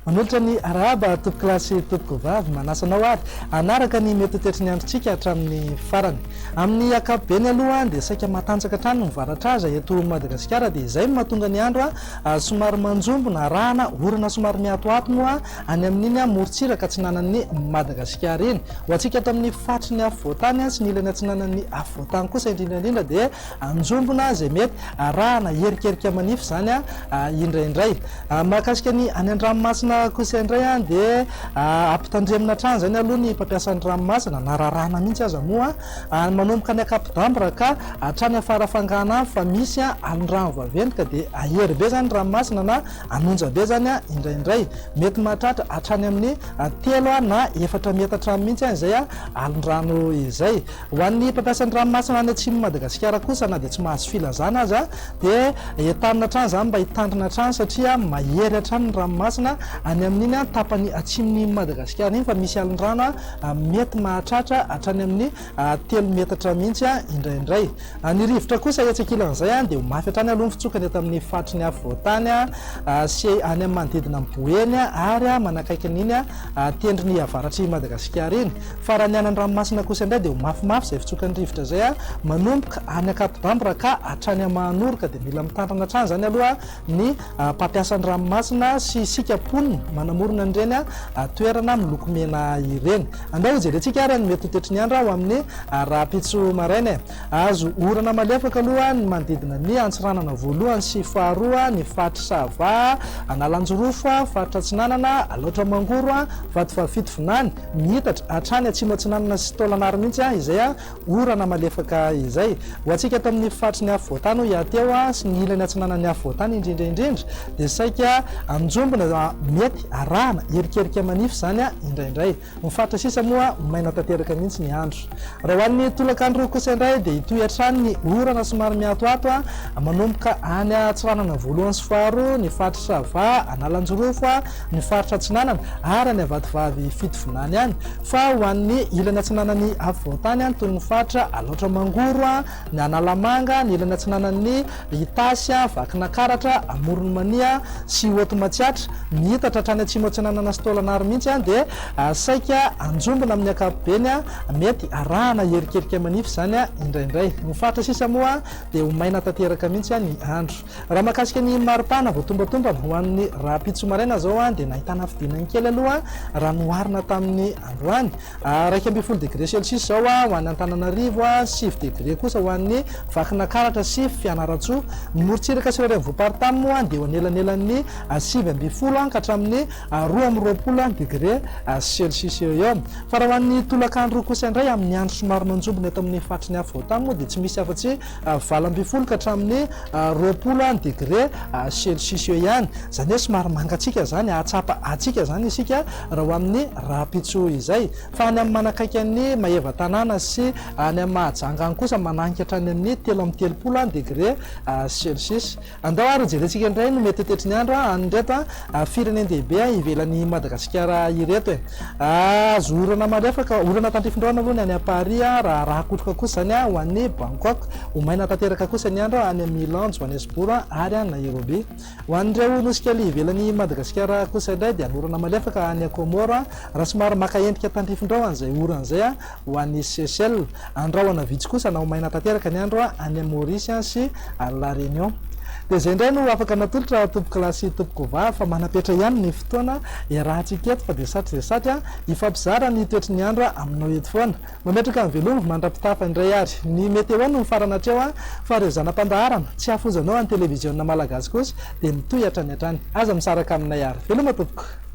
manolotra ny araba tompoko klasy tompoko vavy manasanao ary anaraka ny mety toetra ny androntsika hatramin'ny farany amin'ny akapobeny aloha dia saika matanjaka trano mivaratra aza eto Madagasikara dia izay mahatonga ny andro somary manjombona rana orana somary miatoato moa any amin'iny morontsiraka tsy nanan'ny Madagasikara iny ho antsika ato amin'ny fatry ny afovoantany sy ny ilany tsy nanan'ny afovoantany kosa indrindraindrindra dia anjombona zay mety rana erikerika manify zany indraindray mahakasika ny any an-dranomasina kosa indray dia ampitandremina trano zany aloha ny mpampiasan'ny ranomasina na rarana mihitsy aza moa manomboka ny akapodambra ka hatrany afarafangana fa misy alondrano vaventy dia ahery be zany ranomasina na anonja be zany indraindray mety mahatratra hatrany amin'ny 3 na 4 metatra mihitsy zay alondrano izay ho an'ny mpampiasan'ny ranomasina any atsimo Madagasikara kosa na dia tsy mahazo filazana aza dia entanina trano zany mba hitandrina trano satria mahery hatrany ny ranomasina any amin'iny tapany atsimon'ny Madagasikara iny fa misy alondrano mety mahatratra hatrany amin'ny 3 metatra mihitsy indraindray ny rivotra kosa etsakilan'izay dia mafy hatrany aloha ny fitsokany eto amin'ny fatry ny afovoantany sy any amin'ny manodidina Boeny ary manakaiky n'iny tendrony avaratry Madagasikara iny fa raha ny any an-dranomasina kosa indray dia mafimafy zay fitsokany rivotra zay manomboka any akapodambra ka hatrany Mahanoroka dia mila mitandrina trano zany aloha ny mpampiasan'ny ranomasina sy sikaponina manamorona an'ireny toerana miloko mena ireny andao jerentsika ary ny mety toetry ny andro ho amin'ny rapitso maraina azo orana malefaka aloha ny manodidina ny antsiranana voalohany sy faharoa ny fatry Sava analanjorofa fatra Atsinanana aloatra Mangoro vato fafito Vinany mihitatra hatrany atsimo Atsinanana sy Tôlanary mihitsy izay orana malefaka izay ho antsika ato amin'ny fatry ny afovoantany iateo sy ny ilany Atsinanany afovoantany indrindraindrindra dia saika anjombona mety arahana erikerika manify zany indraindray mifatra sisa moa maina tanteraka mihitsy ny andro raha hoan'ny tolakandro kosa indray dia itoy hatrany ny orana somary miatoato manomboka any Atsiranana voalohany sy faharoa ny fatry Sava analanjorofa ny faritra Atsinanana ary any avatovavy fito Vinany any fa ho an'ny ilany Atsinanany afovoantany toy ny fatra aloatra Mangoro ny Analamanga ny ilany Atsinanany Itasy Vakinakaratra Amorony Mania sy Otomatsiatra mihitatra hatrany atsimo Atsinanana sy Tôlanary mihitsy dia saika anjombona amin'ny akapobeny mety arahana erikerika manify zany indraindray mifatra sisa moa dia ho maina tanteraka mihitsy ny andro raha mahakasika ny maripana voatombatobana ho an'ny rapitso maraina zao dia nahitana fidinany kely aloha raha noharina tamin'ny androany 12 degré celsius zao ho an'ny Antananarivo 7 degré kosa ho an'ny Vakinakaratra sy Fianaratsoa ny morontsiraka sy rareny voaparitany moa dia ho anelanelan'ny 7 ka hatramin'ny 12 degré celsius eo fa raha ho an'ny tolakandro kosa indray amin'ny andro somary manjombona eto amin'ny fatry ny afovoantany moa dia tsy misy afa-tsy 12 ka hatramin'ny 20 degré celsius eo ihany zany hoe somary mangatsika zany ahatsapa atsika zany isika raha ho amin'ny rapitso izay fa any amin'ny manakaiky ny Mahevatanàna sy any amin'ny Mahajanga any kosa mananika hatrany amin'ny 13 degré celsius andao ary jerentsika indray no mety toetry ny andro an'reto firenendehibe ivelan'ny Madagasikara ireto azo orana malefaka orana tandrifindroana aloha ny any Paris raha kotroka kosa zany ho an'ny Bangkok ho maina tanteraka kosa ny andro any Milan Johannesburg ary Nairobi ho an'ireo nosikely ivelan'ny Madagasikara kosa indray dia orana malefaka any Comore raha somary maka endrika tandrifindroana zay orana zay ho an'ny Seychelles andrahoana vitsy kosa na ho maina tanteraka ny andro any Maurice sy La Réunion dia zay indray no afaka natolotra tompoko klasy tompoko vavy fa manapetra ihany ny fotoana rahantsika eto fa dia satry ifampizara ny toetry ny andro aminao eto foana mametraka ny veloma mandrapitafa indray ary ny meteo no mifarana hatreo fa ireo zanam-pandaharana tsy hafonjanao any televiziona malagasy kosa dia mitoy hatrany hatrany aza misaraka aminay ary veloma tompoko